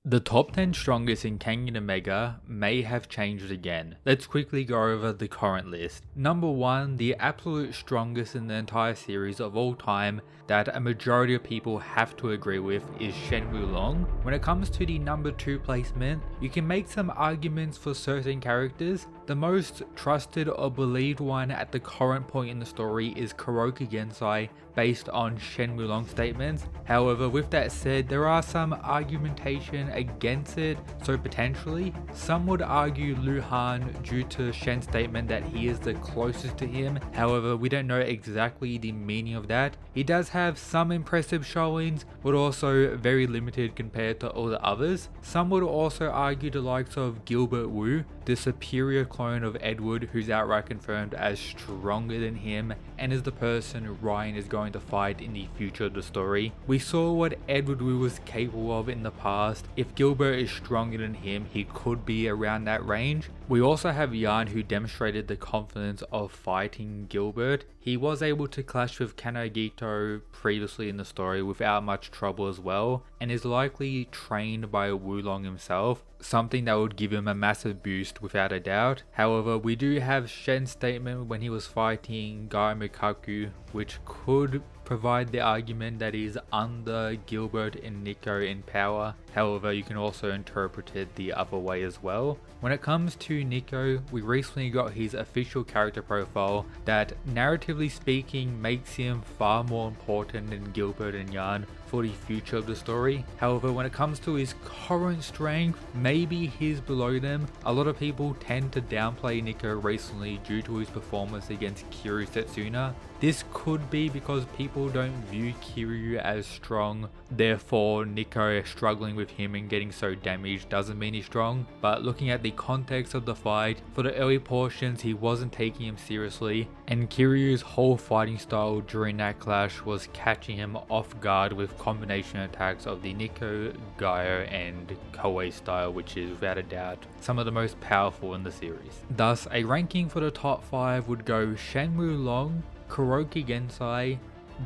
The top 10 strongest in Kengan Omega may have changed again. Let's quickly go over the current list. Number 1, the absolute strongest in the entire series of all time that a majority of people have to agree with is Shen Wulong. When it comes to the number 2 placement, you can make some arguments for certain characters. The most trusted or believed one at the current point in the story is Kuroki Gensai based on Shen Wulong statements. However, with that said, there are some argumentation against it, so potentially some would argue Lu Han due to Shen's statement that he is the closest to him. However, we don't know exactly the meaning of that. He does have some impressive showings, but also very limited compared to all the others. Some would also argue the likes of Gilbert Wu, the superior clone of Edward, who's outright confirmed as stronger than him and is the person Ryan is going to fight in the future of the story. We saw what Edward Wu was capable of in the past. If Gilbert is stronger than him, he could be around that range. We also have Yan, who demonstrated the confidence of fighting Gilbert. He was able to clash with Kanogito previously in the story without much trouble as well, and is likely trained by Wulong himself, something that would give him a massive boost without a doubt. However, we do have Shen's statement when he was fighting Gai Mikaku, which could provide the argument that he's under Gilbert and Nico in power. However, you can also interpret it the other way as well. When it comes to Nico, we recently got his official character profile that, narratively speaking, makes him far more important than Gilbert and Yan for the future of the story. However, when it comes to his current strength, maybe he's below them. A lot of people tend to downplay Nico recently due to his performance against Kiryu Setsuna. This could be because people don't view Kiryu as strong, therefore Nico struggling with him and getting so damaged doesn't mean he's strong. But looking at the context of the fight, for the early portions he wasn't taking him seriously, and Kiryu's whole fighting style during that clash was catching him off guard with combination attacks of the Nico, Gaio and Koei style, which is without a doubt some of the most powerful in the series. Thus, a ranking for the top 5 would go Shen Wulong, Kuroki Gensai,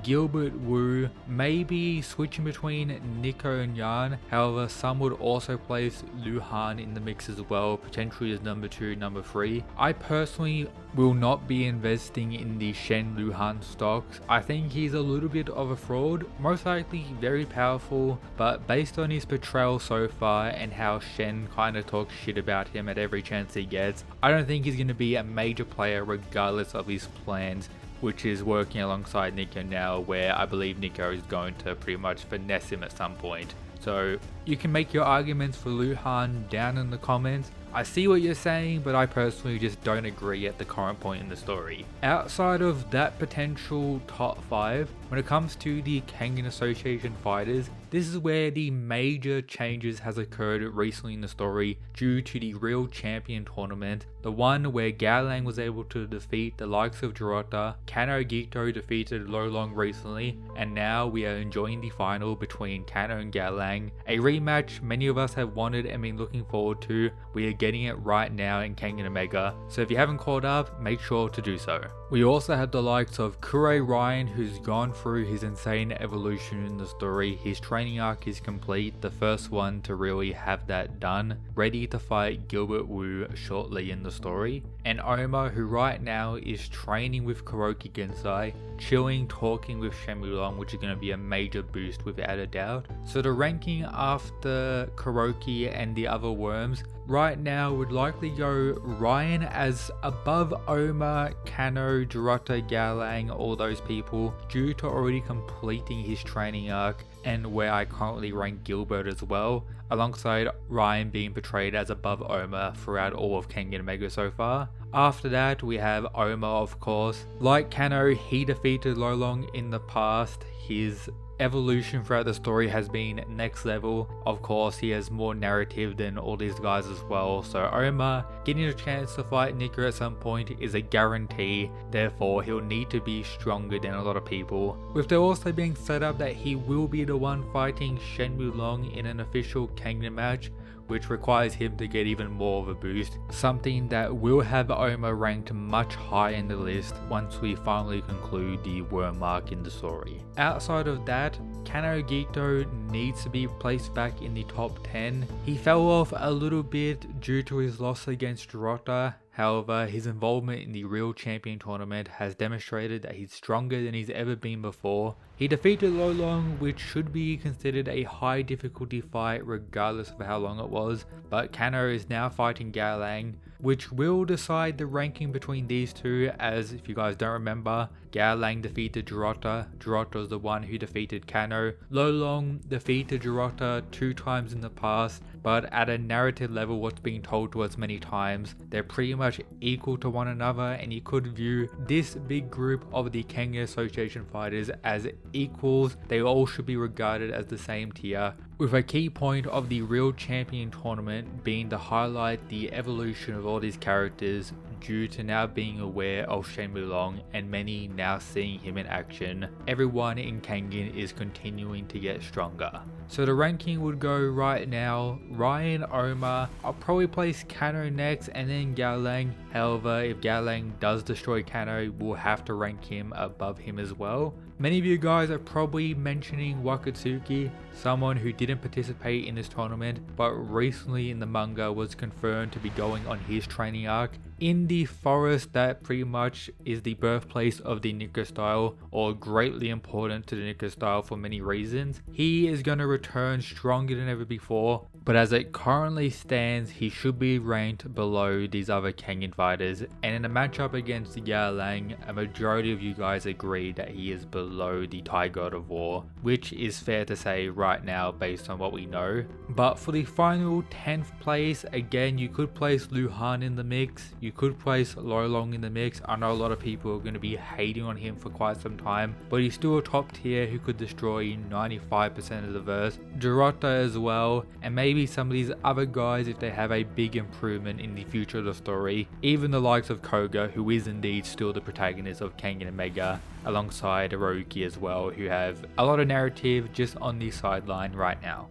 Gilbert Wu, maybe switching between Nico and Yan. However, some would also place Lu Han in the mix as well, potentially as number 2, number 3. I personally will not be investing in the Shen Lu Han stocks. I think he's a little bit of a fraud, most likely very powerful, but based on his portrayal so far and how Shen kind of talks shit about him at every chance he gets, I don't think he's going to be a major player regardless of his plans, which is working alongside Nico now, where I believe Nico is going to pretty much finesse him at some point. So you can make your arguments for Lu Han down in the comments. I see what you're saying, but I personally just don't agree at the current point in the story. Outside of that potential top 5, when it comes to the Kengan Association fighters, this is where the major changes has occurred recently in the story due to the Real Champion tournament, the one where Gao Lang was able to defeat the likes of Jirota, Kano Gito defeated Lolong recently, and now we are enjoying the final between Kano and Gao Lang, a rematch many of us have wanted and been looking forward to. We are getting it right now in Kengan Omega, so if you haven't caught up, make sure to do so. We also have the likes of Kure Ryan, who's gone through his insane evolution in the story. His training arc is complete, the first one to really have that done, ready to fight Gilbert Wu shortly in the story. And Oma, who right now is training with Kuroki Gensai, chilling, talking with Shen Wulong, which is going to be a major boost without a doubt. So the ranking after Kuroki and the other worms right now would likely go Ryan as above Oma, Kano, Jirota, Gao Lang, all those people, due to already completing his training arc, and where I currently rank Gilbert as well, alongside Ryan being portrayed as above Oma throughout all of Kengan Omega so far. After that, we have Oma, of course. Like Kano, he defeated Lolong in the past. His evolution throughout the story has been next level. Of course, he has more narrative than all these guys as well, so Oma getting a chance to fight Nico at some point is a guarantee, therefore he'll need to be stronger than a lot of people. With there also being set up that he will be the one fighting Shen Wulong in an official Kengan match, which requires him to get even more of a boost, something that will have Oma ranked much higher in the list once we finally conclude the worm arc in the story. Outside of that, that, Kano Gito needs to be placed back in the top 10. He fell off a little bit due to his loss against Dorota. However, his involvement in the Real Champion tournament has demonstrated that he's stronger than he's ever been before. He defeated Lolong, which should be considered a high difficulty fight regardless of how long it was, but Kano is now fighting Gaolang, which will decide the ranking between these two, as if you guys don't remember, Gaolang defeated Dorota. Dorota was the one who defeated Kano. Lolong defeated Dorota 2 times in the past, but at a narrative level, what's being told to us many times, they're pretty much equal to one another, and you could view this big group of the Kengan Association fighters as equals. They all should be regarded as the same tier, with a key point of the Real Champion tournament being to highlight the evolution of all these characters due to now being aware of Shen Wulong and many now seeing him in action. Everyone in Kengan is continuing to get stronger. So the ranking would go right now: Ryan, Omar, I'll probably place Kano next and then Gaolang. However, if Gaolang does destroy Kano, we'll have to rank him above him as well. Many of you guys are probably mentioning Wakatsuki, someone who didn't participate in this tournament, but recently in the manga was confirmed to be going on his training arc in the forest that pretty much is the birthplace of the Nikko style, or greatly important to the Nikko style for many reasons. He is going to return stronger than ever before, but as it currently stands, he should be ranked below these other Kengan fighters, and in a matchup against Gaolang, a majority of you guys agree that he is below the Thai God of War, which is fair to say right now based on what we know. But for the final 10th place, again, you could place Luhan in the mix, you could place Lolong in the mix. I know a lot of people are going to be hating on him for quite some time, but he's still a top tier who could destroy 95% of the verse. Dorota as well, and maybe some of these other guys if they have a big improvement in the future of the story. Even the likes of Koga, who is indeed still the protagonist of Kengan and Mega, alongside Hiroki as well, who have a lot of narrative just on the sideline right now.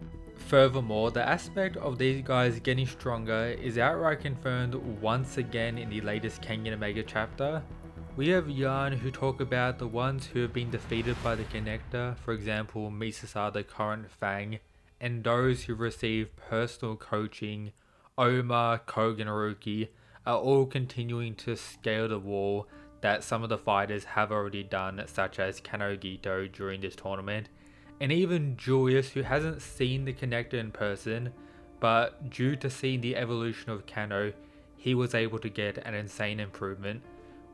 Furthermore, the aspect of these guys getting stronger is outright confirmed once again in the latest Kengan Omega chapter. We have Yarn who talk about the ones who have been defeated by the Connector, for example Misasa, the current Fang, and those who receive personal coaching. Omar, Koga and Haruki are all continuing to scale the wall that some of the fighters have already done, such as Kano Gito during this tournament. And even Julius, who hasn't seen the Connector in person, but due to seeing the evolution of Kano, he was able to get an insane improvement.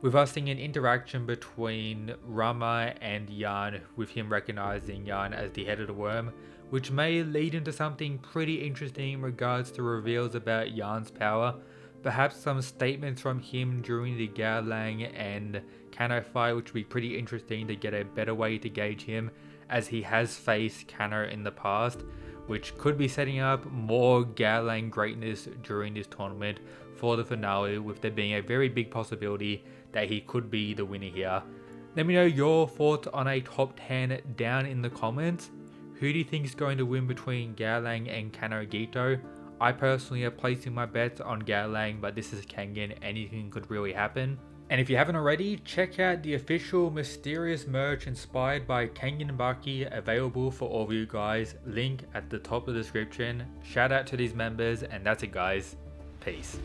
With us seeing an interaction between Rama and Yarn, with him recognizing Yarn as the head of the worm, which may lead into something pretty interesting in regards to reveals about Yarn's power. Perhaps some statements from him during the Gaolang and Kano fight, which would be pretty interesting to get a better way to gauge him, as he has faced Kano in the past, which could be setting up more Gaolang greatness during this tournament for the finale, with there being a very big possibility that he could be the winner here. Let me know your thoughts on a top 10 down in the comments. Who do you think is going to win between Gaolang and Kano Gito? I personally am placing my bets on Gaolang, but this is Kengan, anything could really happen. And if you haven't already, check out the official mysterious merch inspired by Kengan Baki, available for all of you guys. Link at the top of the description. Shout out to these members, and that's it guys. Peace.